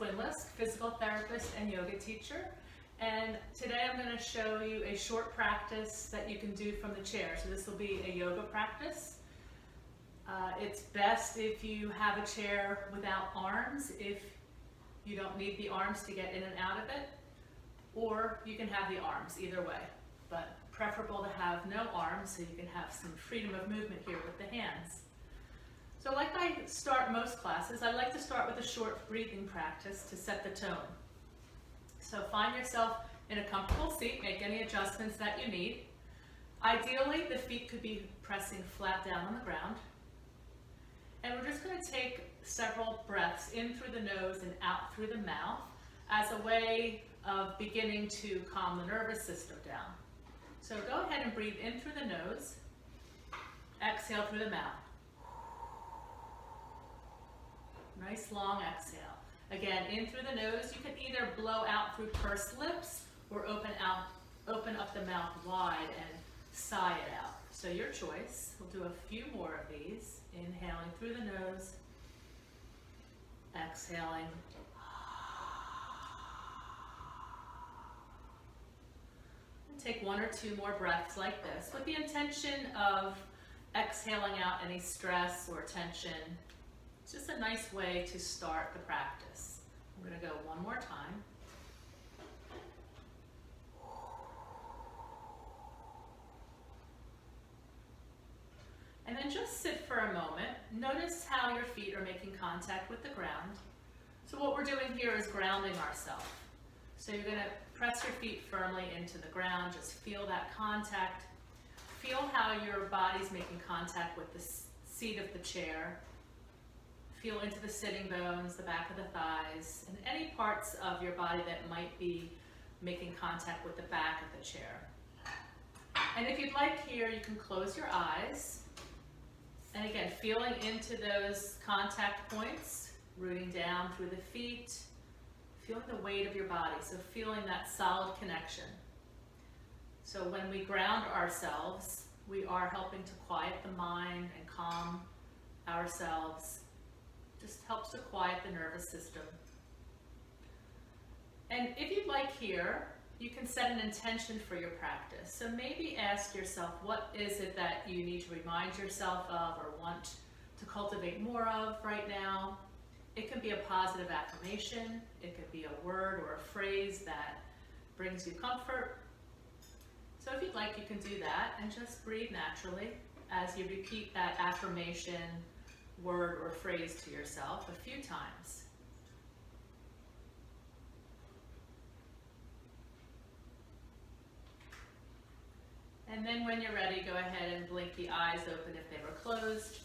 Quinless, physical therapist and yoga teacher. And today I'm going to show you a short practice that you can do from the chair. So this will be a yoga practice. It's best if you have a chair without arms, if you don't need the arms to get in and out of it, or you can have the arms, either way. But preferable to have no arms so you can have some freedom of movement here with the hands. So like I start most classes, I like to start with a short breathing practice to set the tone. So find yourself in a comfortable seat, make any adjustments that you need. Ideally, the feet could be pressing flat down on the ground. And we're just going to take several breaths in through the nose and out through the mouth as a way of beginning to calm the nervous system down. So go ahead and breathe in through the nose, exhale through the mouth. Nice long exhale. Again, in through the nose, you can either blow out through pursed lips or open up the mouth wide and sigh it out. So your choice. We'll do a few more of these. Inhaling through the nose, exhaling. And take one or two more breaths like this with the intention of exhaling out any stress or tension. It's just a nice way to start the practice. I'm going to go one more time. And then just sit for a moment. Notice how your feet are making contact with the ground. So what we're doing here is grounding ourselves. So you're going to press your feet firmly into the ground. Just feel that contact. Feel how your body's making contact with the seat of the chair. Feel into the sitting bones, the back of the thighs, and any parts of your body that might be making contact with the back of the chair. And if you'd like here, you can close your eyes. And again, feeling into those contact points, rooting down through the feet, feeling the weight of your body, so feeling that solid connection. So when we ground ourselves, we are helping to quiet the mind and calm ourselves. Just helps to quiet the nervous system. And if you'd like here, you can set an intention for your practice. So maybe ask yourself, what is it that you need to remind yourself of or want to cultivate more of right now? It can be a positive affirmation. It could be a word or a phrase that brings you comfort. So if you'd like, you can do that and just breathe naturally as you repeat that affirmation, word, or phrase to yourself a few times. And then when you're ready, go ahead and blink the eyes open if they were closed.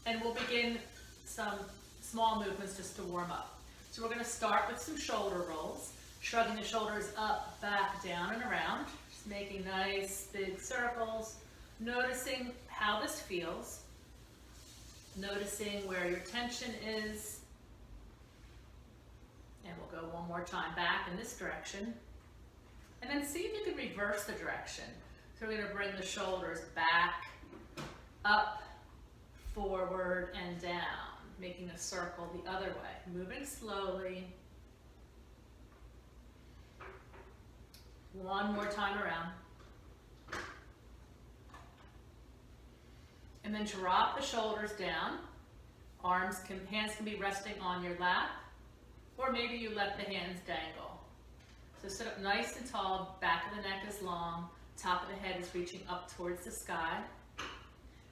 And we'll begin some small movements just to warm up. So we're going to start with some shoulder rolls, shrugging the shoulders up, back, down, and around. Just making nice big circles, noticing how this feels, noticing where your tension is. And we'll go one more time back in this direction. And then see if you can reverse the direction. So we're going to bring the shoulders back, up, forward, and down, making a circle the other way, moving slowly. One more time around. And then drop the shoulders down. Hands can be resting on your lap, or maybe you let the hands dangle. So sit up nice and tall, back of the neck is long. Top of the head is reaching up towards the sky.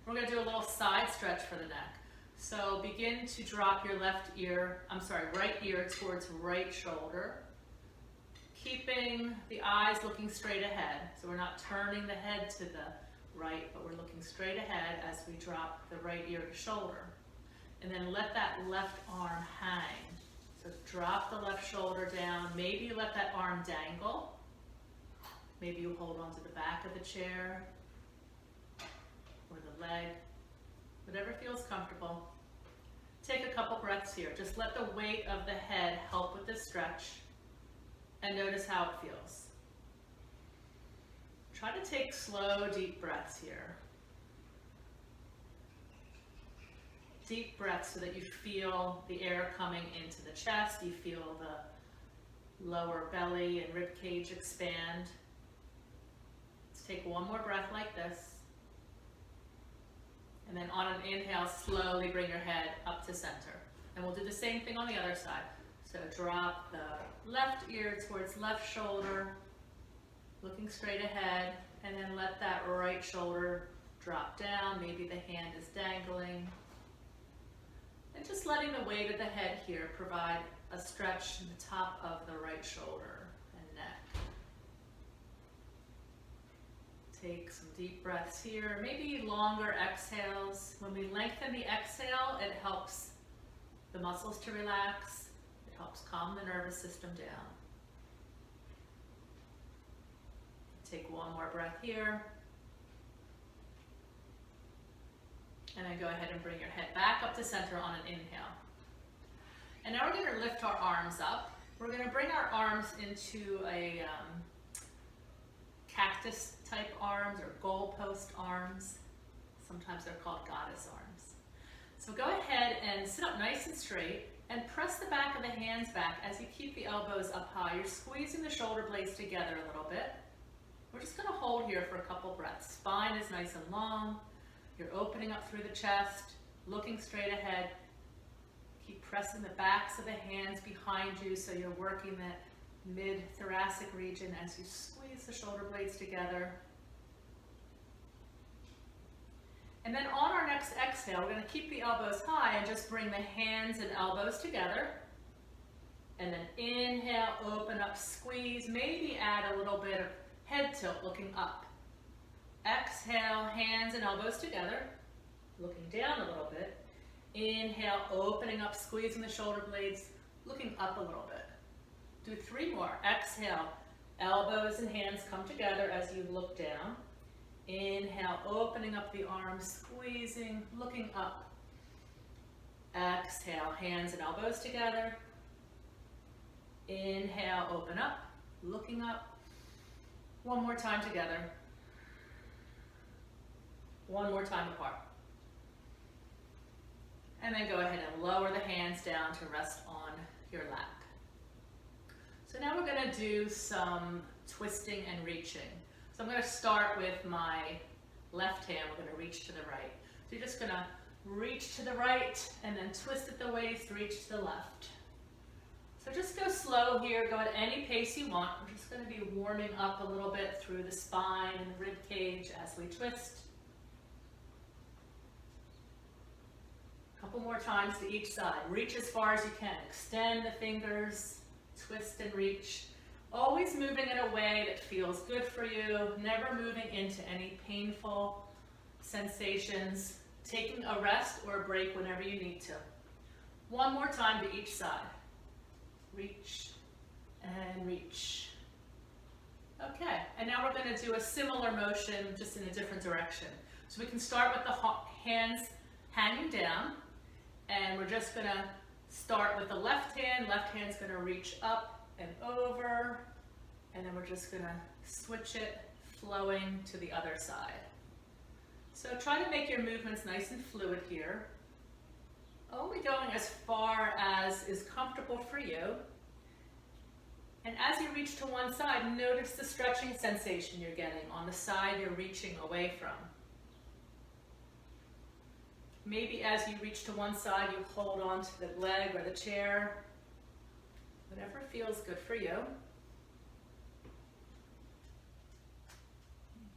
We're going to do a little side stretch for the neck. So begin to drop your right ear towards right shoulder. Keeping the eyes looking straight ahead. So we're not turning the head to the right, but we're looking straight ahead as we drop the right ear to shoulder. And then let that left arm hang. So drop the left shoulder down. Maybe you let that arm dangle. Maybe you hold onto the back of the chair or the leg, whatever feels comfortable. Take a couple breaths here. Just let the weight of the head help with this stretch and notice how it feels. Try to take slow, deep breaths here. deep breaths so that you feel the air coming into the chest, you feel the lower belly and rib cage expand. Let's take one more breath like this. And then on an inhale, slowly bring your head up to center. And we'll do the same thing on the other side. So drop the left ear towards left shoulder, looking straight ahead, and then let that right shoulder drop down. Maybe the hand is dangling. And just letting the weight of the head here provide a stretch in the top of the right shoulder and neck. Take some deep breaths here, maybe longer exhales. When we lengthen the exhale, it helps the muscles to relax. It helps calm the nervous system down. Take one more breath here. And then go ahead and bring your head back up to center on an inhale. And now we're going to lift our arms up. We're going to bring our arms into a cactus type arms or goalpost arms. Sometimes they're called goddess arms. So go ahead and sit up nice and straight and press the back of the hands back as you keep the elbows up high. You're squeezing the shoulder blades together a little bit. We're just going to hold here for a couple breaths. Spine is nice and long. You're opening up through the chest, looking straight ahead. Keep pressing the backs of the hands behind you so you're working that mid-thoracic region as you squeeze the shoulder blades together. And then on our next exhale, we're going to keep the elbows high and just bring the hands and elbows together. And then inhale, open up, squeeze, maybe add a little bit of head tilt looking up. Exhale, hands and elbows together, looking down a little bit. Inhale, opening up, squeezing the shoulder blades, looking up a little bit. Do 3 more. Exhale, elbows and hands come together as you look down. Inhale, opening up the arms, squeezing, looking up. Exhale, hands and elbows together. Inhale, open up, looking up. One more time together. One more time apart. And then go ahead and lower the hands down to rest on your lap. So now we're going to do some twisting and reaching. So I'm going to start with my left hand. We're going to reach to the right. So you're just going to reach to the right and then twist at the waist, reach to the left. So just go slow here. Go at any pace you want. We're just going to be warming up a little bit through the spine and the rib cage as we twist. Couple more times to each side. Reach as far as you can. Extend the fingers, twist and reach. Always moving in a way that feels good for you, never moving into any painful sensations. Taking a rest or a break whenever you need to. One more time to each side. Reach and reach. Okay, and now we're going to do a similar motion just in a different direction. So we can start with the hands hanging down. And we're just going to start with the left hand's going to reach up and over, and then we're just going to switch it, flowing to the other side. So try to make your movements nice and fluid here, only going as far as is comfortable for you. And as you reach to one side, notice the stretching sensation you're getting on the side you're reaching away from. Maybe as you reach to one side, you hold on to the leg or the chair, whatever feels good for you.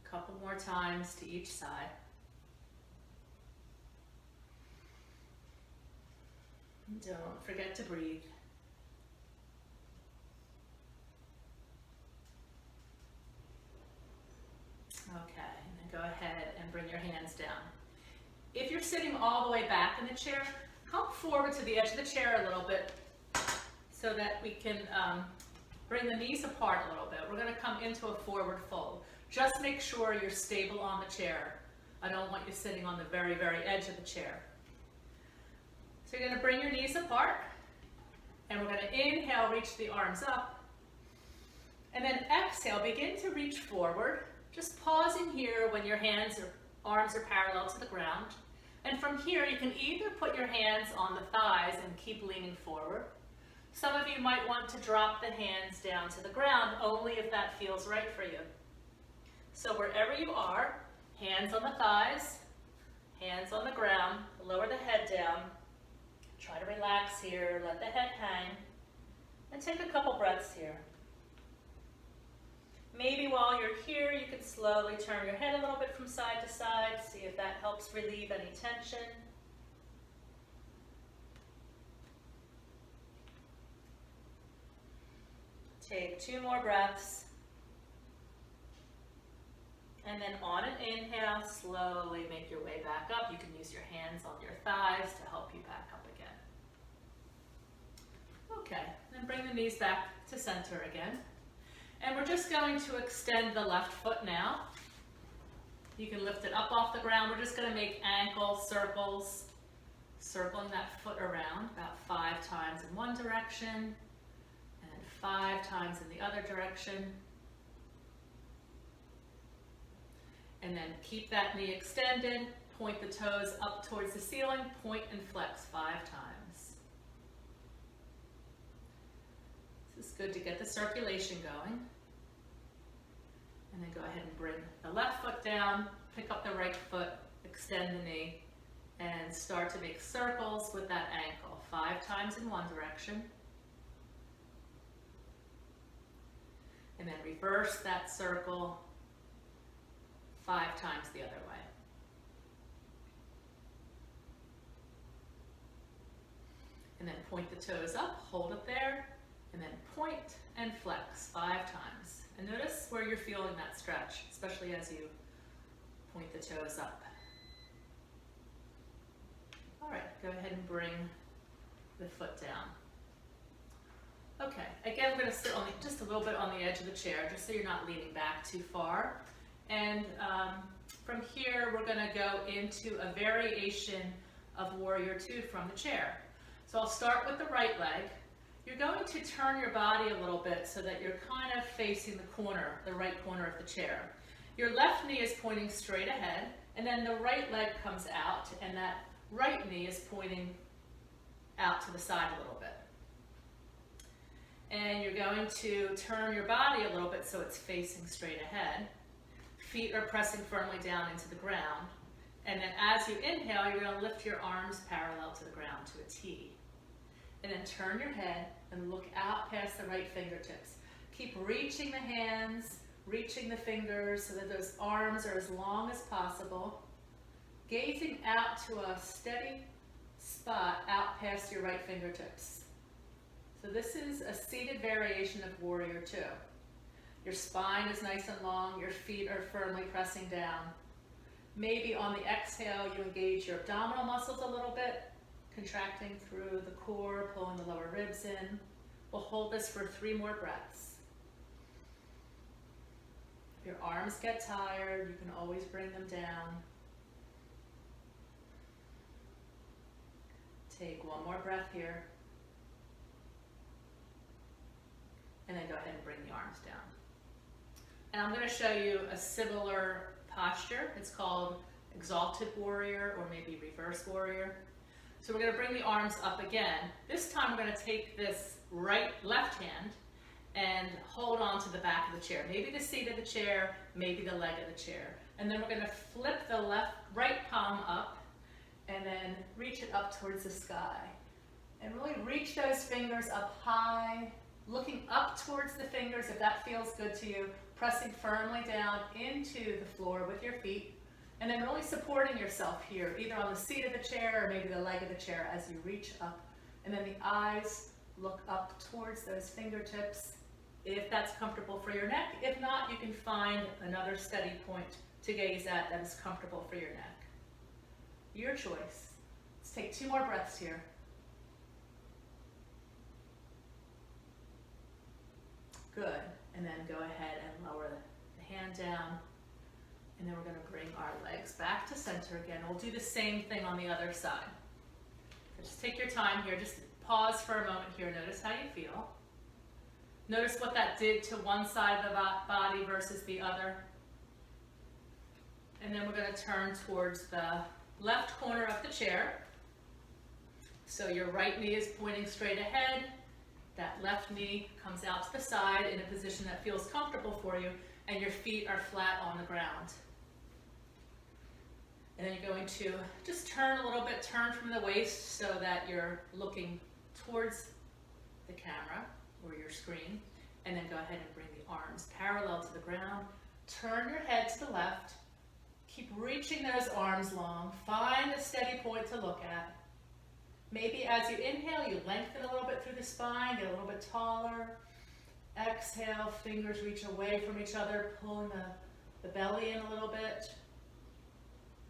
A couple more times to each side. And don't forget to breathe. Okay, and then go ahead and bring your hands down. If you're sitting all the way back in the chair, come forward to the edge of the chair a little bit so that we can bring the knees apart a little bit. We're going to come into a forward fold. Just make sure you're stable on the chair. I don't want you sitting on the very, very edge of the chair. So you're going to bring your knees apart, and we're going to inhale, reach the arms up, and then exhale, begin to reach forward. Just pausing here when your arms are parallel to the ground. And from here, you can either put your hands on the thighs and keep leaning forward. Some of you might want to drop the hands down to the ground, only if that feels right for you. So wherever you are, hands on the thighs, hands on the ground, lower the head down. Try to relax here, let the head hang, and take a couple breaths here. Maybe while you're here, you can slowly turn your head a little bit from side to side, see if that helps relieve any tension. Take 2 more breaths. And then on an inhale, slowly make your way back up. You can use your hands on your thighs to help you back up again. Okay, then bring the knees back to center again. And we're just going to extend the left foot now. You can lift it up off the ground. We're just going to make ankle circles, circling that foot around about 5 times in one direction and 5 times in the other direction. And then keep that knee extended, point the toes up towards the ceiling, point and flex 5 times. This is good to get the circulation going. And then go ahead and bring the left foot down, pick up the right foot, extend the knee, and start to make circles with that ankle. 5 times in one direction. And then reverse that circle 5 times the other way. And then point the toes up, hold it there, and then point and flex 5 times. And notice where you're feeling that stretch, especially as you point the toes up. All right, go ahead and bring the foot down. Okay, again, we're going to sit on just a little bit on the edge of the chair, just so you're not leaning back too far. And from here, we're going to go into a variation of Warrior Two from the chair. So I'll start with the right leg. You're going to turn your body a little bit so that you're kind of facing the corner, the right corner of the chair. Your left knee is pointing straight ahead, and then the right leg comes out, and that right knee is pointing out to the side a little bit. And you're going to turn your body a little bit so it's facing straight ahead. Feet are pressing firmly down into the ground. And then as you inhale, you're going to lift your arms parallel to the ground to a T. And then turn your head and look out past the right fingertips. Keep reaching the hands, reaching the fingers so that those arms are as long as possible. Gazing out to a steady spot out past your right fingertips. So this is a seated variation of Warrior Two. Your spine is nice and long, your feet are firmly pressing down. Maybe on the exhale, you engage your abdominal muscles a little bit, contracting through the core, pulling the lower ribs in. We'll hold this for 3 more breaths. If your arms get tired, you can always bring them down. Take 1 more breath here. And then go ahead and bring the arms down. And I'm going to show you a similar posture. It's called Exalted Warrior or maybe Reverse Warrior. So we're going to bring the arms up again. This time we're going to take this left hand and hold on to the back of the chair. Maybe the seat of the chair, maybe the leg of the chair. And then we're going to flip the right palm up and then reach it up towards the sky. And really reach those fingers up high, looking up towards the fingers if that feels good to you, pressing firmly down into the floor with your feet, and then really supporting yourself here, either on the seat of the chair or maybe the leg of the chair as you reach up. And then the eyes look up towards those fingertips if that's comfortable for your neck. If not, you can find another steady point to gaze at that is comfortable for your neck. Your choice. Let's take 2 more breaths here. Good. And then go ahead and lower the hand down. And then we're going to bring our legs back to center again. We'll do the same thing on the other side. So just take your time here. Just pause for a moment here. Notice how you feel. Notice what that did to one side of the body versus the other. And then we're going to turn towards the left corner of the chair. So your right knee is pointing straight ahead. That left knee comes out to the side in a position that feels comfortable for you, and your feet are flat on the ground. And then you're going to just turn a little bit, turn from the waist so that you're looking towards the camera or your screen, and then go ahead and bring the arms parallel to the ground. Turn your head to the left. Keep reaching those arms long. Find a steady point to look at. Maybe as you inhale, you lengthen a little bit through the spine, get a little bit taller. Exhale, fingers reach away from each other, pulling the belly in a little bit.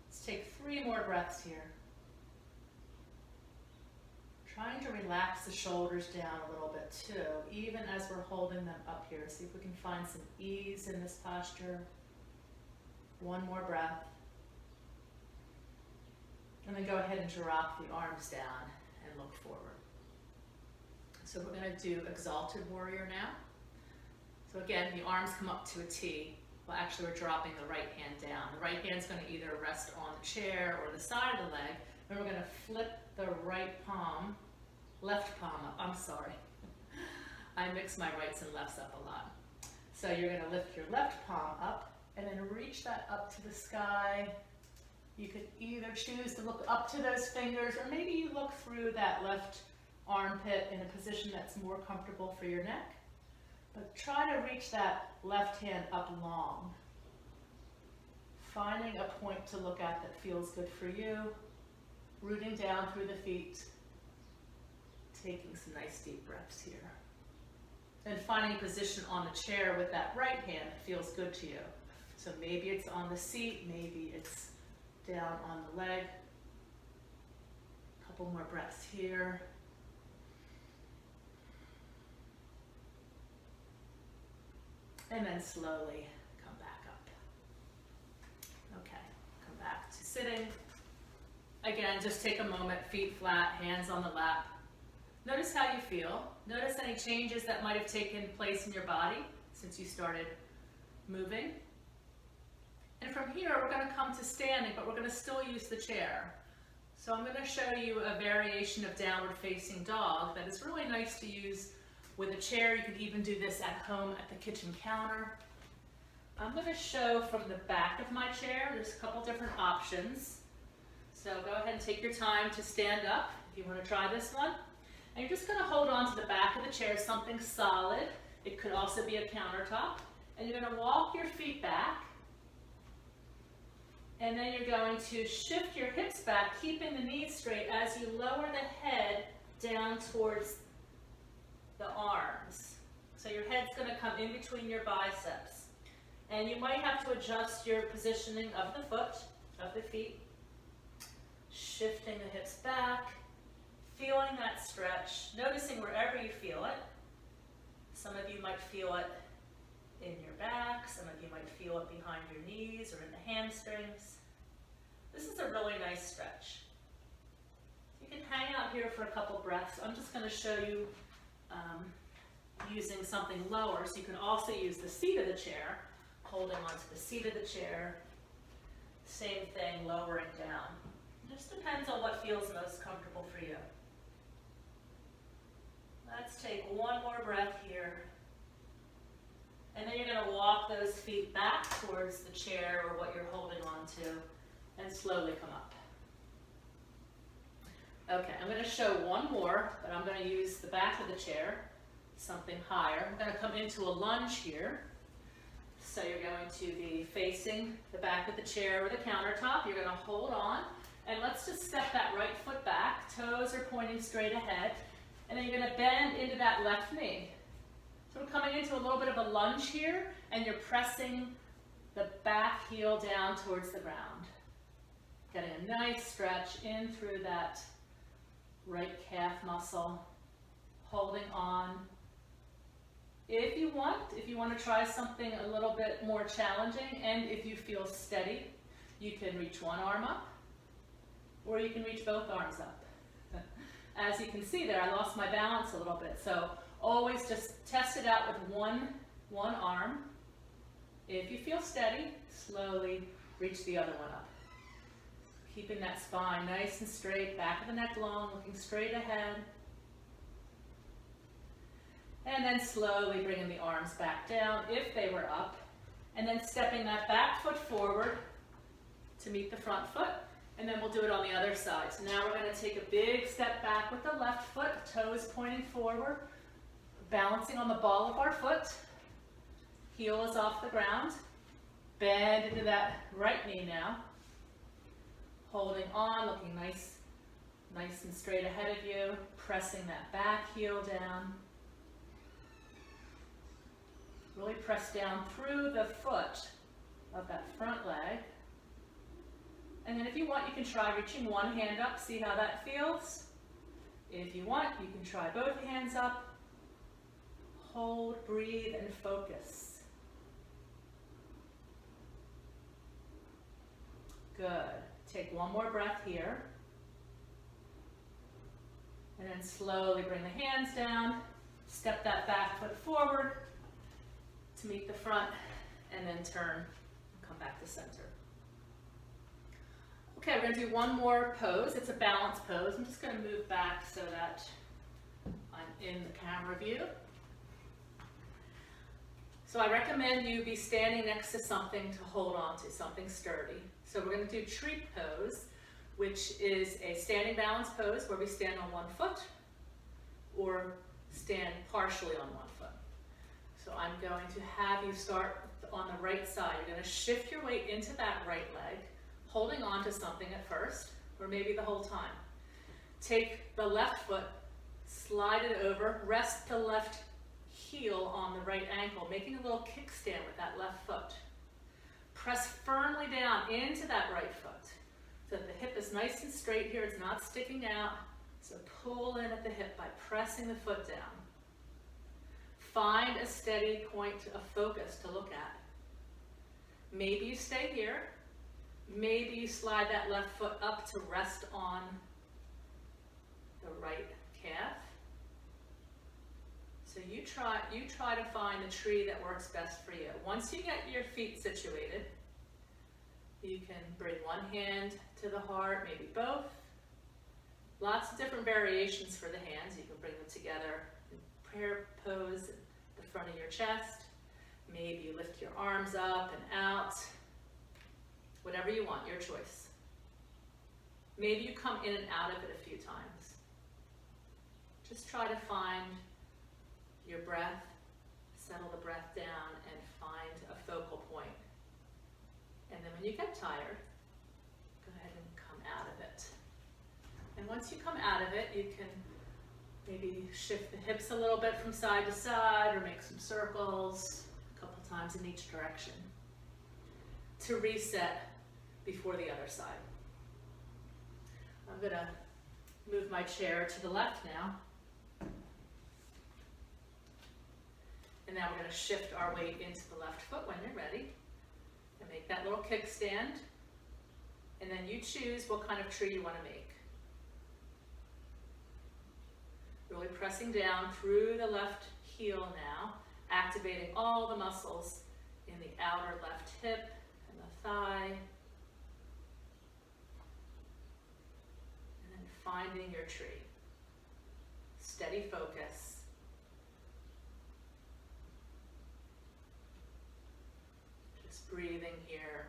Let's take 3 more breaths here. Trying to relax the shoulders down a little bit too, even as we're holding them up here. See if we can find some ease in this posture. 1 more breath. And then go ahead and drop the arms down and look forward. So we're going to do exalted warrior now. So again, the arms come up to a T. Well, actually we're dropping the right hand down. The right hand's going to either rest on the chair or the side of the leg. And we're going to flip the right palm, left palm up. I'm sorry. I mix my rights and lefts up a lot. So you're going to lift your left palm up and then reach that up to the sky. You could either choose to look up to those fingers, or maybe you look through that left armpit in a position that's more comfortable for your neck. But try to reach that left hand up long. Finding a point to look at that feels good for you. Rooting down through the feet. Taking some nice deep breaths here. And finding a position on the chair with that right hand that feels good to you. So maybe it's on the seat, maybe it's down on the leg. A couple more breaths here. And then slowly come back up. Okay, come back to sitting. Again, just take a moment, feet flat, hands on the lap. Notice how you feel. Notice any changes that might have taken place in your body since you started moving. And from here, we're going to come to standing, but we're going to still use the chair. So I'm going to show you a variation of downward facing dog that is really nice to use with a chair. You can even do this at home at the kitchen counter. I'm going to show from the back of my chair. There's a couple different options. So go ahead and take your time to stand up if you want to try this one. And you're just going to hold on to the back of the chair, something solid. It could also be a countertop. And you're going to walk your feet back. And then you're going to shift your hips back, keeping the knees straight as you lower the head down towards the arms. So your head's going to come in between your biceps. And you might have to adjust your positioning of the foot, of the feet. Shifting the hips back, feeling that stretch, noticing wherever you feel it. Some of you might feel it in your back, some of you might feel it behind your knees or in the hamstrings. This is a really nice stretch. You can hang out here for a couple breaths. I'm just going to show you using something lower, so you can also use the seat of the chair, holding onto the seat of the chair. Same thing, lowering down. It just depends on what feels most comfortable for you. Let's take 1 more breath here. And then you're going to walk those feet back towards the chair or what you're holding on to and slowly come up. Okay, I'm going to show 1 more, but I'm going to use the back of the chair, something higher. I'm going to come into a lunge here. So you're going to be facing the back of the chair or the countertop. You're going to hold on, and let's just step that right foot back. Toes are pointing straight ahead, and then you're going to bend into that left knee. So we're coming into a little bit of a lunge here, and you're pressing the back heel down towards the ground. Getting a nice stretch in through that right calf muscle, holding on. If you want to try something a little bit more challenging, and if you feel steady, you can reach 1 arm up, or you can reach both arms up. As you can see there, I lost my balance a little bit, so always just test it out with one arm. If you feel steady, slowly reach the other one up. Keeping that spine nice and straight, back of the neck long, looking straight ahead. And then slowly bringing the arms back down if they were up. And then stepping that back foot forward to meet the front foot. And then we'll do it on the other side. So now we're going to take a big step back with the left foot, toes pointing forward, balancing on the ball of our foot. Heel is off the ground. Bend into that right knee now. Holding on, looking nice and straight ahead of you. Pressing that back heel down. Really press down through the foot of that front leg. And then if you want, you can try reaching one hand up, see how that feels. If you want, you can try both hands up. Hold, breathe, and focus. Good. Take one more breath here. And then slowly bring the hands down. Step that back foot forward to meet the front, and then turn and come back to center. Okay, we're going to do one more pose. It's a balance pose. I'm just going to move back so that I'm in the camera view. So I recommend you be standing next to something to hold on to, something sturdy. So we're going to do tree pose, which is a standing balance pose where we stand on one foot or stand partially on one foot. So I'm going to have you start on the right side. You're going to shift your weight into that right leg, holding on to something at first, or maybe the whole time. Take the left foot, slide it over, rest the left heel on the right ankle, making a little kickstand with that left foot. Press firmly down into that right foot so that the hip is nice and straight here. It's not sticking out. So pull in at the hip by pressing the foot down. Find a steady point of focus to look at. Maybe you stay here. Maybe you slide that left foot up to rest on the right calf. So you try to find the tree that works best for you. Once you get your feet situated, you can bring one hand to the heart, maybe both. Lots of different variations for the hands. You can bring them together in prayer pose, the front of your chest. Maybe you lift your arms up and out. Whatever you want, your choice. Maybe you come in and out of it a few times. Just try to find your breath, settle the breath down, and find a focal point. And then when you get tired, go ahead and come out of it. And once you come out of it, you can maybe shift the hips a little bit from side to side or make some circles a couple times in each direction to reset before the other side. I'm going to move my chair to the left now. And now we're going to shift our weight into the left foot when you're ready. And make that little kickstand. And then you choose what kind of tree you want to make. Really pressing down through the left heel now, activating all the muscles in the outer left hip and the thigh. And then finding your tree. Steady focus. Just breathing here.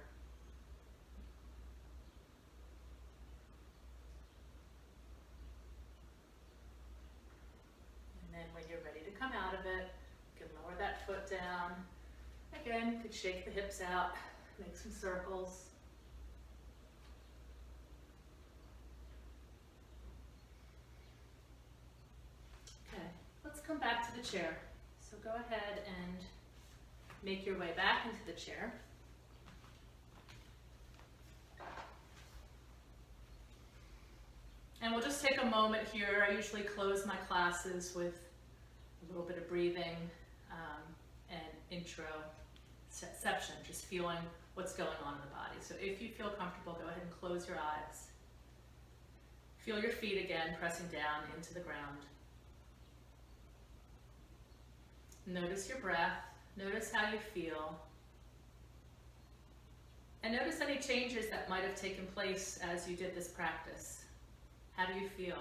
And then when you're ready to come out of it, you can lower that foot down. Again, you could shake the hips out, make some circles. Okay, let's come back to the chair. So go ahead and make your way back into the chair. And we'll just take a moment here. I usually close my classes with a little bit of breathing and introception, just feeling what's going on in the body. So if you feel comfortable, go ahead and close your eyes. Feel your feet again pressing down into the ground. Notice your breath. Notice how you feel. And notice any changes that might have taken place as you did this practice. How do you feel?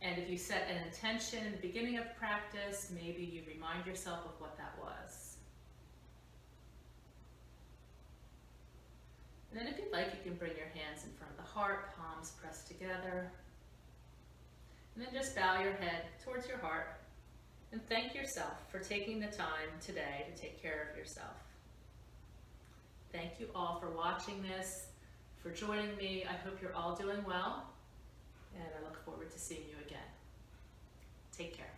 And if you set an intention in the beginning of practice, maybe you remind yourself of what that was. And then if you'd like, you can bring your hands in front of the heart, palms pressed together. And then just bow your head towards your heart and thank yourself for taking the time today to take care of yourself. Thank you all for watching this, for joining me. I hope you're all doing well, and I look forward to seeing you again. Take care.